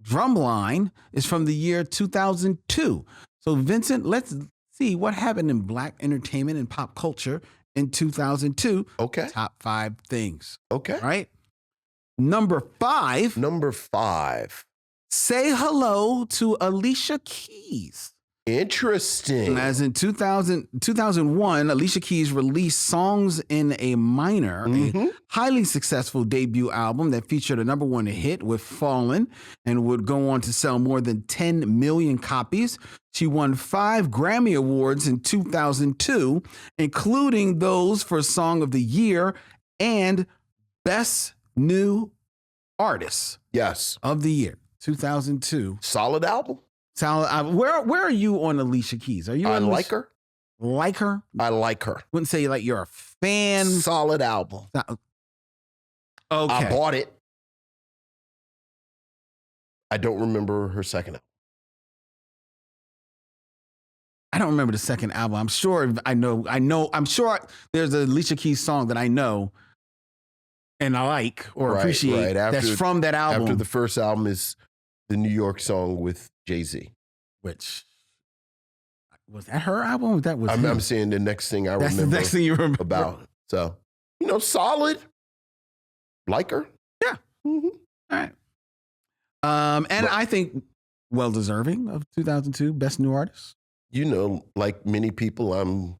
Drumline is from the year 2002. So, Vincent, let's see what happened in black entertainment and pop culture in 2002. Okay. Top 5 things. Okay. Right? Number 5. Number 5. Say hello to Alicia Keys. Interesting. As in 2001, Alicia Keys released Songs in a Minor, a highly successful debut album that featured a #1 hit with Fallin' and would go on to sell more than 10 million copies. She won 5 Grammy Awards in 2002, including those for Song of the Year and Best New Artist of the Year, 2002. Solid album. Where are you on Alicia Keys? Are you? I like her. Like her? I like her. Wouldn't say like you're a fan. Solid album. Okay. I bought it. I don't remember her second album. I don't remember the second album. I'm sure I'm sure there's a Alicia Keys song that I know and I like or appreciate that's from that album. After the first album is the New York song with Jay-Z. Which was that her album? That was I'm saying the next thing I remember. That's the next thing you remember about. So, solid. Like her. Yeah. Mm-hmm. All right. And I think well deserving of 2002 Best New Artist. Like many people, I'm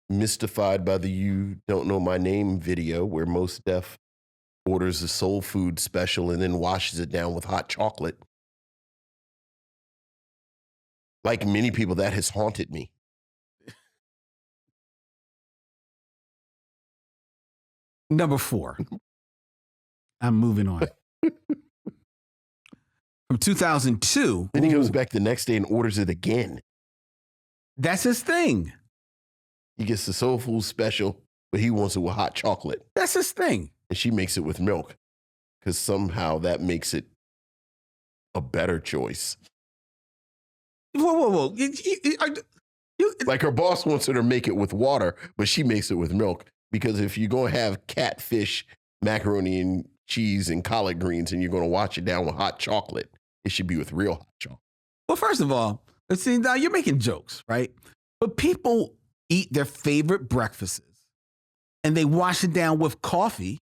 mystified by the "You Don't Know My Name" video where Mos Def orders a soul food special and then washes it down with hot chocolate. Like many people, that has haunted me. Number 4. I'm moving on. From 2002. Then he goes back the next day and orders it again. That's his thing. He gets the soul food special, but he wants it with hot chocolate. That's his thing. And she makes it with milk because somehow that makes it a better choice. Whoa. Like her boss wants her to make it with water, but she makes it with milk. Because if you're going to have catfish, macaroni and cheese and collard greens and you're going to wash it down with hot chocolate, it should be with real hot chocolate. Well, first of all, let's see, now you're making jokes, right? But people eat their favorite breakfasts and they wash it down with coffee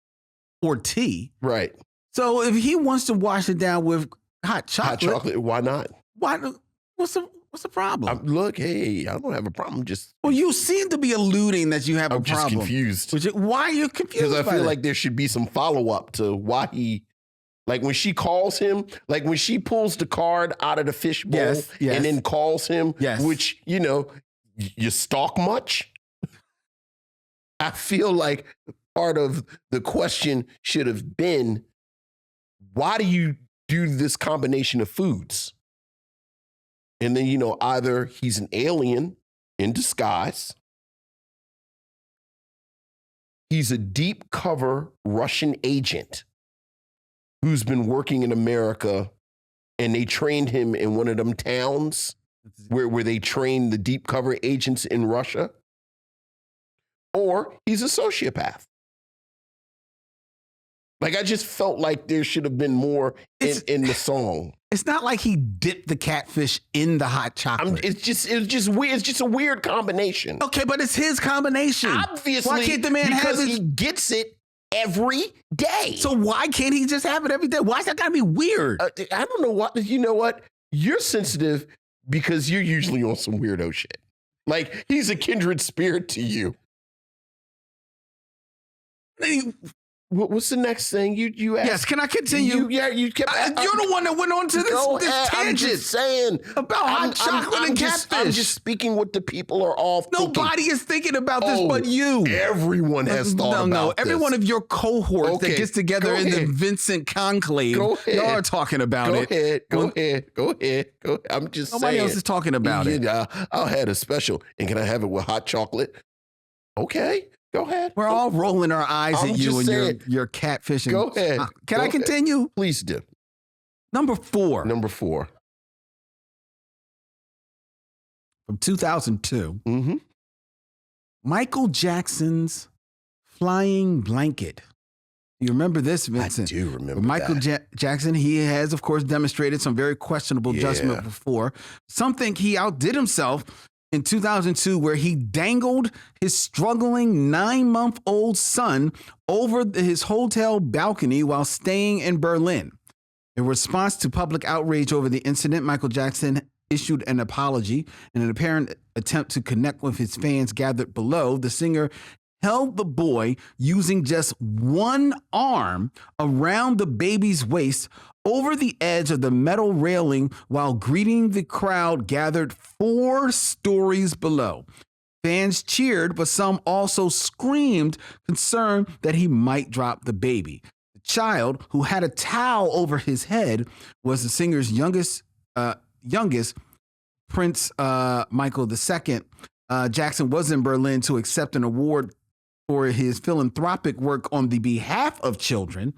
or tea. Right. So if he wants to wash it down with hot chocolate, why not? What's the problem? Look, hey, I don't have a problem. Well, you seem to be alluding that you have a problem. I'm just confused. Why are you confused? Because I feel like there should be some follow-up to why he, like when she calls him, like when she pulls the card out of the fishbowl and then calls him, which, you stalk much? I feel like part of the question should have been, why do you do this combination of foods? And then, either he's an alien in disguise, he's a deep cover Russian agent who's been working in America and they trained him in one of them towns where they train the deep cover agents in Russia, or he's a sociopath. Like, I just felt like there should have been more in the song. It's not like he dipped the catfish in the hot chocolate. It's just weird. It's just a weird combination. Okay, but it's his combination. Obviously, why can't the man have it? He gets it every day. So why can't he just have it every day? Why's that gotta be weird? I don't know what. You know what? You're sensitive because you're usually on some weirdo shit. Like, he's a kindred spirit to you. What's the next thing you asked? Yes, can I continue? You kept. You're the one that went on to this tangent. I'm just saying about hot chocolate and catfish. I'm just speaking what the people are all thinking. Nobody is thinking about this but you. Everyone has thought about this. Every one of your cohorts that gets together in the Vincent Conclave, y'all are talking about it. Go ahead. I'm just saying. Nobody else is talking about it. I'll have a special, and can I have it with hot chocolate? Okay. Go ahead. We're all rolling our eyes at you and your catfishing. Go ahead. Can I continue? Please do. Number 4. From 2002. Mm-hmm. Michael Jackson's Flying Blanket. You remember this, Vincent? I do remember Michael Jackson, he has, of course, demonstrated some very questionable judgment before. Some think he outdid himself in 2002, where he dangled his struggling 9-month-old son over his hotel balcony while staying in Berlin. In response to public outrage over the incident, Michael Jackson issued an apology. In an apparent attempt to connect with his fans gathered below, the singer held the boy using just one arm around the baby's waist over the edge of the metal railing while greeting the crowd gathered 4 stories below. Fans cheered, but some also screamed, concerned that he might drop the baby. The child, who had a towel over his head, was the singer's youngest, Prince Michael II. Jackson was in Berlin to accept an award for his philanthropic work on the behalf of children,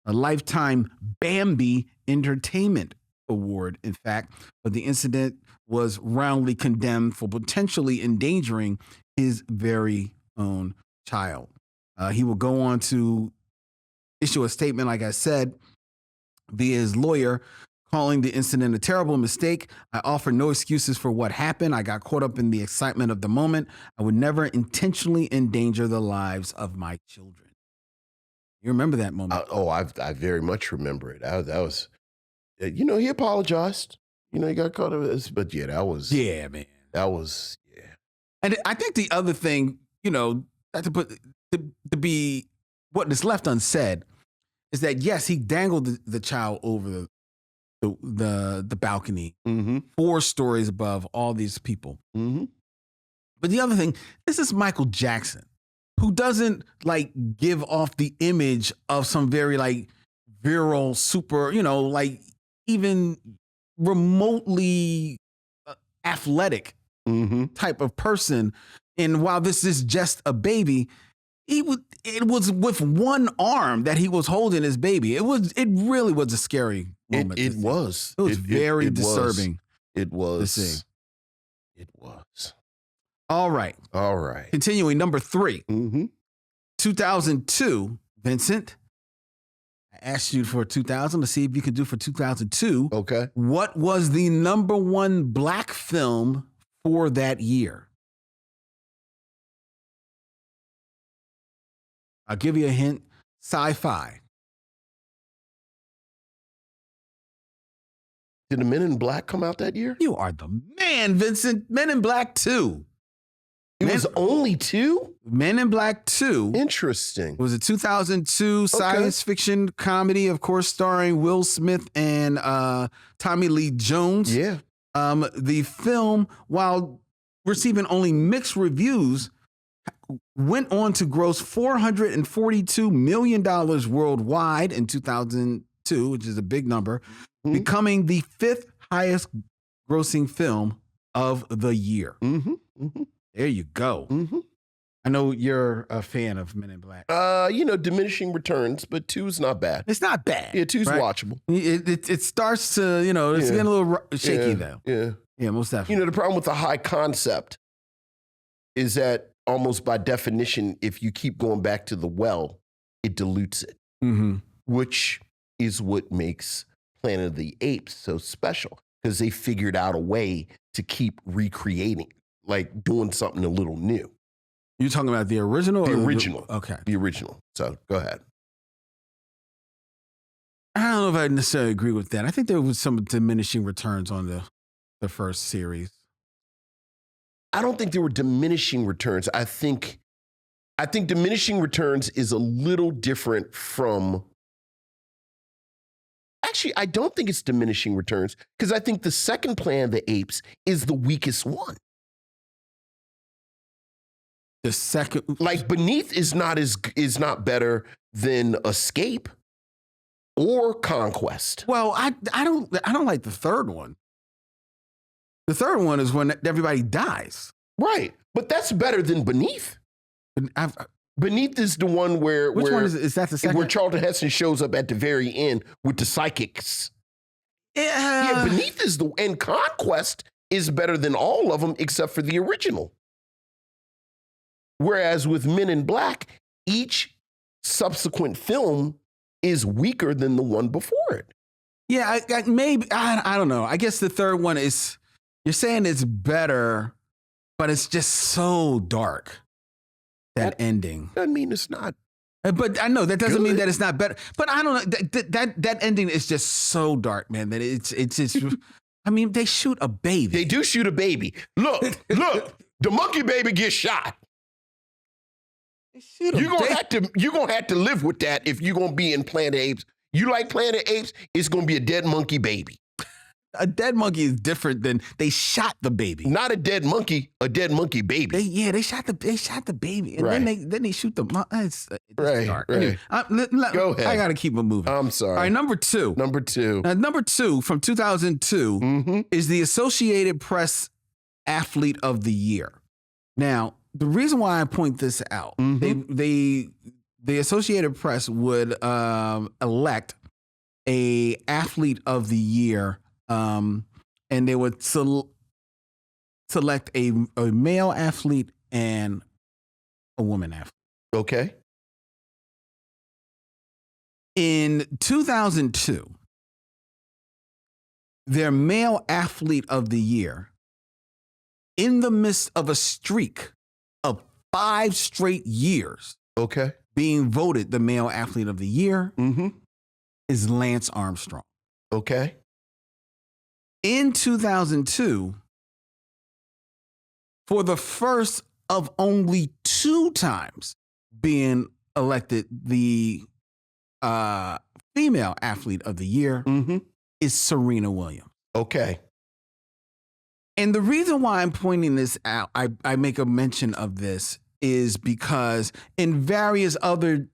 a Lifetime Bambi Entertainment Award, in fact, but the incident was roundly condemned for potentially endangering his very own child. He will go on to issue a statement, like I said, via his lawyer, calling the incident a terrible mistake. I offer no excuses for what happened. I got caught up in the excitement of the moment. I would never intentionally endanger the lives of my children. You remember that moment? I very much remember it. That was, he apologized. He got caught up in this, but that was, man. That was, And I think the other thing, to be what is left unsaid is that, yes, he dangled the child over the balcony, 4 stories above all these people. But the other thing, this is Michael Jackson, who doesn't give off the image of some very virile, super, even remotely athletic type of person. And while this is just a baby, it was with one arm that he was holding his baby. It really was a scary moment. It was very disturbing. It was. To see. It was. All right. Continuing, number 3. 2002, Vincent. I asked you for 2000. Let's see if you can do for 2002. Okay. What was the number 1 black film for that year? I'll give you a hint. Sci-fi. Did the Men in Black come out that year? You are the man, Vincent. Men in Black 2. It was only 2? Men in Black 2. Interesting. It was a 2002 science fiction comedy, of course, starring Will Smith and Tommy Lee Jones. Yeah. The film, while receiving only mixed reviews, went on to gross $442 million worldwide in 2002, which is a big number, becoming the 5th highest grossing film of the year. There you go. I know you're a fan of Men in Black. Diminishing returns, but 2's not bad. It's not bad. Yeah, 2's watchable. It starts to, it's getting a little shaky though. Yeah, most definitely. The problem with the high concept is that almost by definition, if you keep going back to the well, it dilutes it, which is what makes Planet of the Apes so special, because they figured out a way to keep recreating, doing something a little new. You're talking about the original? The original. Okay. The original. So go ahead. I don't know if I necessarily agree with that. I think there was some diminishing returns on the first series. I don't think there were diminishing returns. I think diminishing returns is a little different from... Actually, I don't think it's diminishing returns, because I think the second Planet of the Apes is the weakest one. The second... Beneath is not better than Escape or Conquest. Well, I don't like the third one. The third one is when everybody dies. Right. But that's better than Beneath. Beneath is the one where... Which one is that the second? Where Charlton Heston shows up at the very end with the psychics. Yeah, Beneath is and Conquest is better than all of them except for the original. Whereas with Men in Black, each subsequent film is weaker than the one before it. Yeah, maybe, I don't know. I guess the third one is, you're saying it's better, but it's just so dark, that ending. I mean, it's not. But I know that doesn't mean that it's not better. But I don't know, that ending is just so dark, man, that it's just, I mean, they shoot a baby. They do shoot a baby. Look, the monkey baby gets shot. You're gonna have to live with that if you're gonna be in Planet of the Apes. You like Planet of the Apes, it's gonna be a dead monkey baby. A dead monkey is different than they shot the baby. Not a dead monkey baby. They shot the baby, and then they shoot the monkey. It's dark. Right. Anyway, go ahead. I gotta keep it moving. I'm sorry. All right, number two. Number two from 2002 is the Associated Press Athlete of the Year. Now, the reason why I point this out, the Associated Press would elect a athlete of the year, and they would select a male athlete and a woman athlete. Okay. In 2002, their male athlete of the year, in the midst of a streak of 5 straight years, being voted the male athlete of the year, is Lance Armstrong. Okay. In 2002, for the first of only 2 times being elected the female athlete of the year, is Serena Williams. Okay. And the reason why I'm pointing this out, I make a mention of this, is because in various other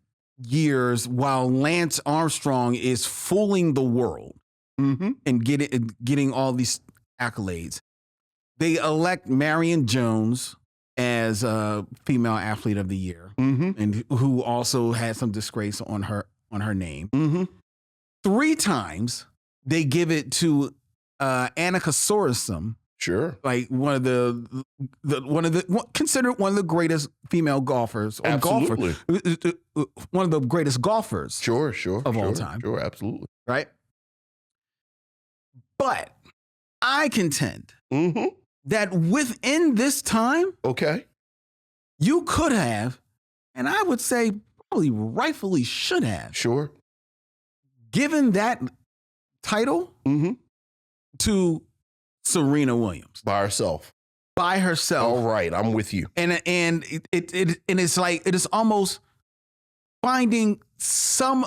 years, while Lance Armstrong is fooling the world and getting all these accolades, they elect Marion Jones as a female athlete of the year, and who also had some disgrace on her name. 3 times they give it to Annika Sorenstam. Sure. Like considered one of the greatest female golfers. Absolutely. One of the greatest golfers. Sure. Of all time. Sure, absolutely. Right? But I contend that within this time, you could have, and I would say probably rightfully should have, given that title to Serena Williams by herself. All right, I'm with you. And it's like it is almost finding some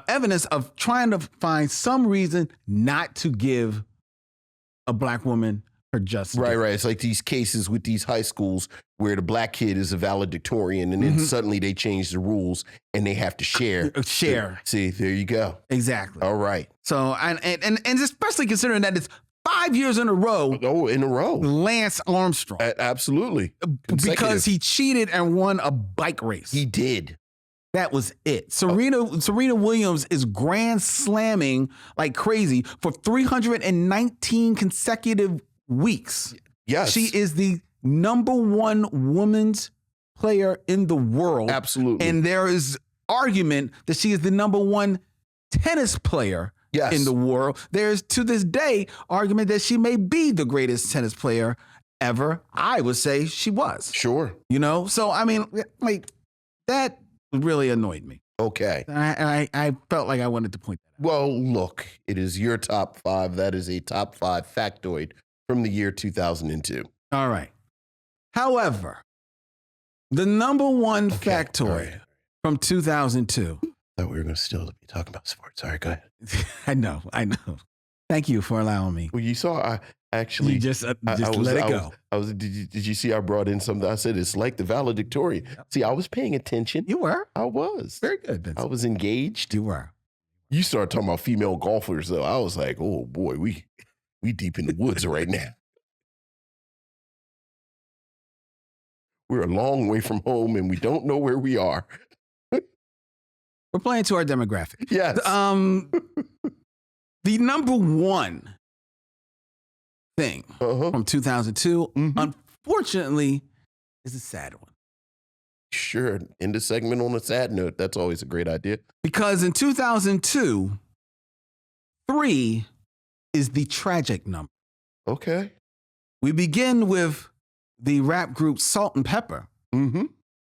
evidence of trying to find some reason not to give a black woman her justice. Right. It's like these cases with these high schools where the black kid is a valedictorian, and then suddenly they change the rules and they have to share. See, there you go. Exactly. All right. So and especially considering that it's 5 years in a row. Oh, in a row. Lance Armstrong. Absolutely. Because he cheated and won a bike race. He did. That was it. Serena Williams is grand slamming like crazy for 319 consecutive weeks. Yes. She is the #1 women's player in the world. Absolutely. And there is argument that she is the #1 tennis player in the world. There's, to this day, argument that she may be the greatest tennis player ever. I would say she was. Sure. You know? So, I mean, like, that really annoyed me. Okay. I felt like I wanted to point that out. Well, look, it is your top 5. That is a top 5 factoid from the year 2002. All right. However, the #1 factoid from 2002. I thought we were going to still be talking about sports. Sorry, go ahead. I know. Thank you for allowing me. Well, you saw, I actually you just let it go. Did you see I brought in something? I said it's like the valedictorian. Yep. See, I was paying attention. You were. I was. Very good, Vincent. I was engaged. You were. You started talking about female golfers, though. I was like, oh boy, we deep in the woods right now. We're a long way from home, and we don't know where we are. We're playing to our demographic. Yes. The #1 thing from 2002, unfortunately, is a sad one. Sure. End the segment on a sad note. That's always a great idea. Because in 2002, 3 is the tragic number. Okay. We begin with the rap group Salt and Pepper. Mm-hmm.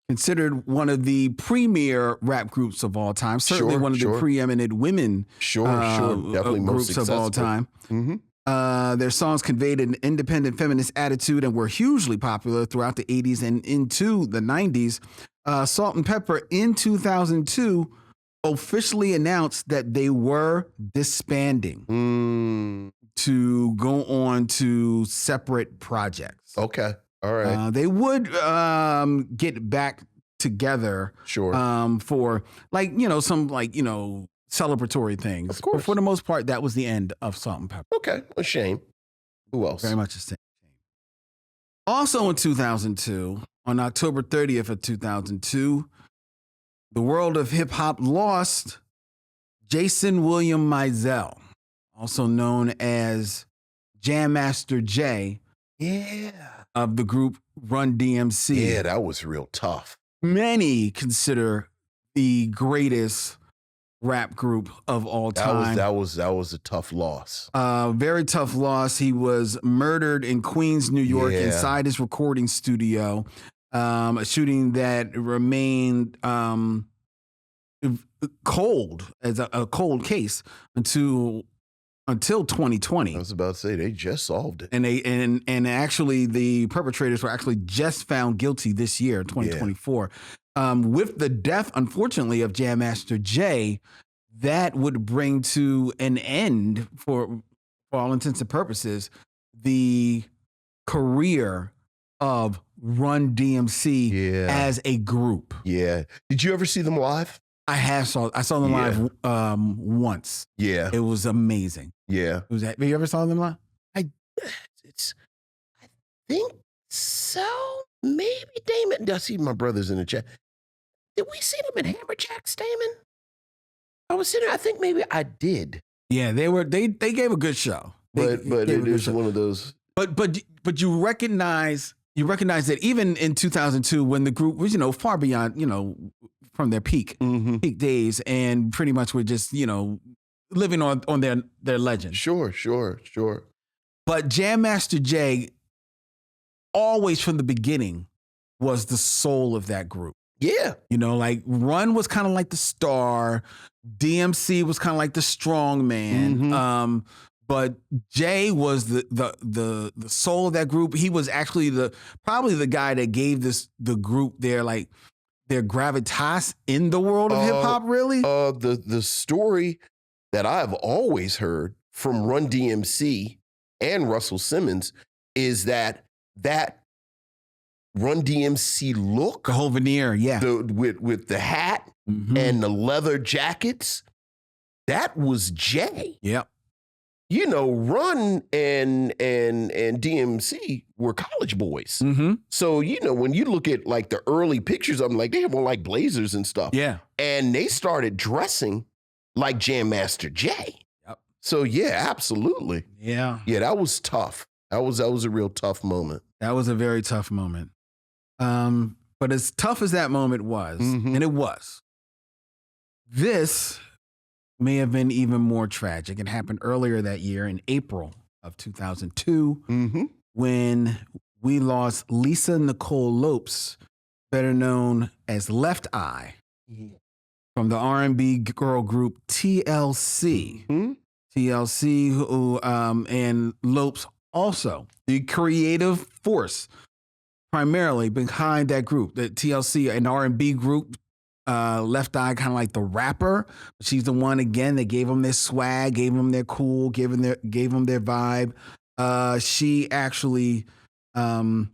Considered one of the premier rap groups of all time. Certainly one of the preeminent women definitely groups of all time. Mm-hmm. Their songs conveyed an independent feminist attitude and were hugely popular throughout the 80s and into the 90s. Salt and Pepper in 2002 officially announced that they were disbanding to go on to separate projects. Okay. All right. They would get back together for some celebratory things. Of course. But for the most part, that was the end of Salt and Pepper. Okay. A shame. Who else? Very much a shame. Also in 2002, on October 30th of 2002, the world of hip hop lost Jason William Mizell, also known as Jam Master Jay. Yeah. Of the group Run-DMC. Yeah, that was real tough. Many consider the greatest rap group of all time. That was a tough loss. Very tough loss. He was murdered in Queens, New York, inside his recording studio. A shooting that remained cold as a cold case until 2020. I was about to say they just solved it, and actually the perpetrators were actually just found guilty this year, 2024. With the death, unfortunately, of Jam Master Jay, that would bring to an end, for all intents and purposes, the career of Run-DMC as a group. Yeah. Did you ever see them live? I saw them live once. Yeah. It was amazing. Yeah. Have you ever saw them live? I think so. Maybe Damon. I see my brothers in the chat. Did we see them at Hammerjacks, Damon? I was sitting there. I think maybe I did. Yeah, they gave a good show. But it is one of those. But you recognize that even in 2002, when the group was, far beyond, from their peak days, and pretty much were just, living on their legend. Sure. But Jam Master Jay, always from the beginning, was the soul of that group. Yeah. Run was kind of like the star. DMC was kind of like the strong man. But Jay was the soul of that group. He was actually probably the guy that gave the group their gravitas in the world of hip hop. Really, the story that I've always heard from Run-DMC and Russell Simmons is that Run-DMC look, the whole veneer, with the hat and the leather jackets, that was Jay. Yep. Run and DMC were college boys. So, when you look at like the early pictures of them, like they had more like blazers and stuff. Yeah. And they started dressing like Jam Master Jay. Yep. So yeah, absolutely. Yeah. Yeah, that was tough. That was a real tough moment. That was a very tough moment. But as tough as that moment was, and it was, this may have been even more tragic. It happened earlier that year in April of 2002 when we lost Lisa Nicole Lopes, better known as Left Eye, from the R&B girl group TLC. TLC, who and Lopes also the creative force primarily behind that group, the TLC, an R&B group. Left Eye, kind of like the rapper. She's the one again that gave them their swag, gave them their cool, gave them their vibe. She actually was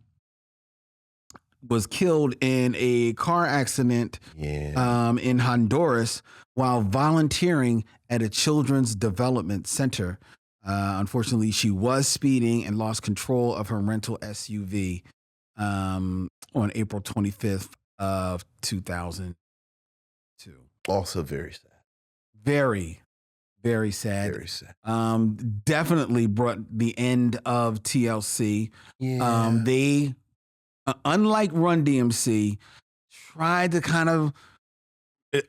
killed in a car accident in Honduras while volunteering at a children's development center. Unfortunately, she was speeding and lost control of her rental SUV on April 25th of 2002. Also very sad. Very, very sad. Very sad. Definitely brought the end of TLC. Yeah. They, unlike Run-DMC, tried to kind of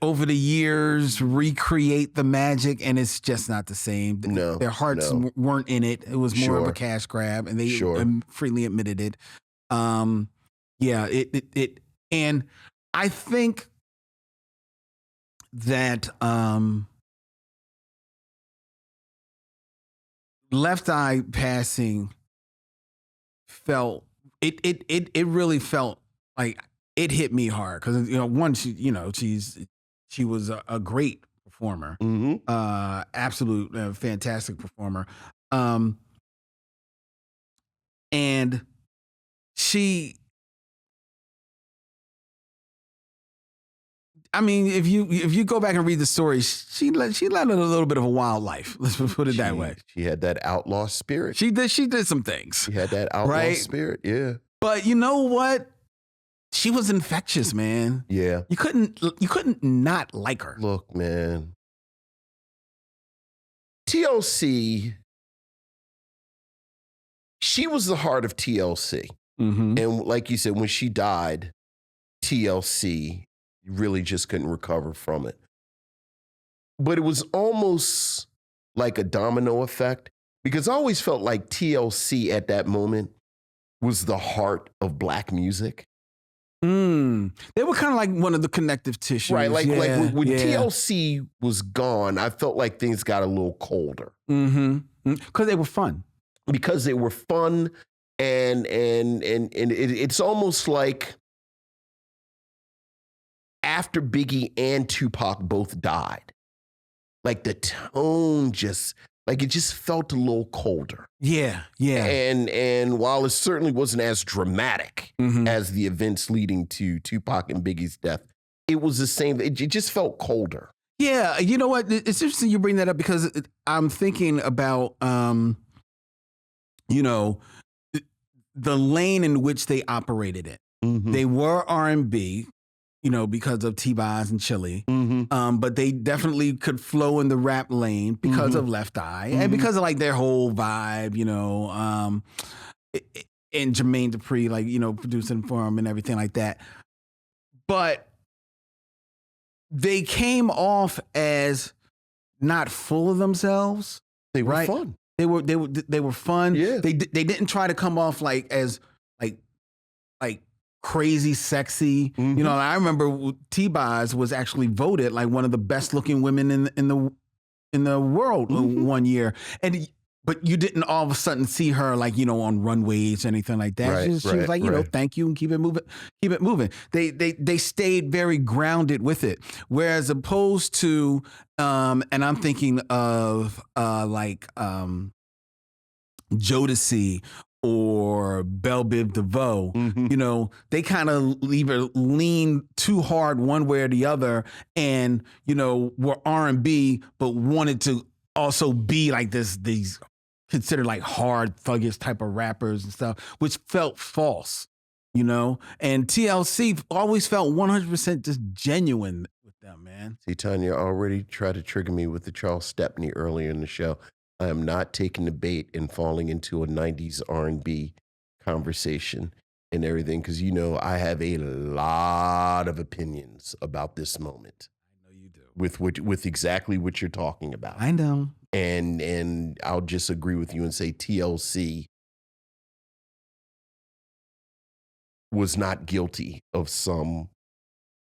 over the years recreate the magic, and it's just not the same. No, their hearts weren't in it. It was more of a cash grab, and they freely admitted it. And I think that Left Eye passing felt it really felt like it hit me hard because one, she was a great performer, absolute fantastic performer, and she. I mean, if you go back and read the story, she led a little bit of a wild life. Let's put it that way. She had that outlaw spirit. She did some things. She had that outlaw spirit. Yeah. But you know what? She was infectious, man. Yeah. You couldn't not like her. Look, man. TLC. She was the heart of TLC, and like you said, when she died, TLC. You really just couldn't recover from it. But it was almost like a domino effect because I always felt like TLC at that moment was the heart of Black music. They were kind of like one of the connective tissues. Right, like when TLC was gone, I felt like things got a little colder. Because they were fun. Because they were fun, and it's almost like after Biggie and Tupac both died, like the tone just felt a little colder. Yeah. And while it certainly wasn't as dramatic as the events leading to Tupac and Biggie's death, it was the same. It just felt colder. Yeah, you know what? It's interesting you bring that up because I'm thinking about, the lane in which they operated in. They were R&B. Because of T-Boz and Chili. But they definitely could flow in the rap lane because of Left Eye and because of like their whole vibe, and Jermaine Dupri, producing for them and everything like that. But they came off as not full of themselves. They were fun. They were fun. Yeah. They didn't try to come off as crazy sexy. I remember T-Boz was actually voted like one of the best looking women in the world one year. But you didn't all of a sudden see her on runways or anything like that. She was like, thank you and keep it moving. They stayed very grounded with it. Whereas opposed to and I'm thinking of Jodeci or Belle Biv DeVoe, they kind of either lean too hard one way or the other and, were R&B, but wanted to also be like these considered like hard thuggish type of rappers and stuff, which felt false, and TLC always felt 100% just genuine with them, man. See, Tanya already tried to trigger me with the Charles Stepney earlier in the show. I am not taking the bait and falling into a 90s R&B conversation and everything because, I have a lot of opinions about this moment. I know you do. With exactly what you're talking about. I know. And I'll just agree with you and say TLC was not guilty of some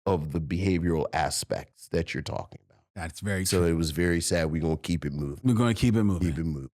of the behavioral aspects that you're talking about. That's very true. So it was very sad. We're going to keep it moving. We're going to keep it moving. Keep it moving.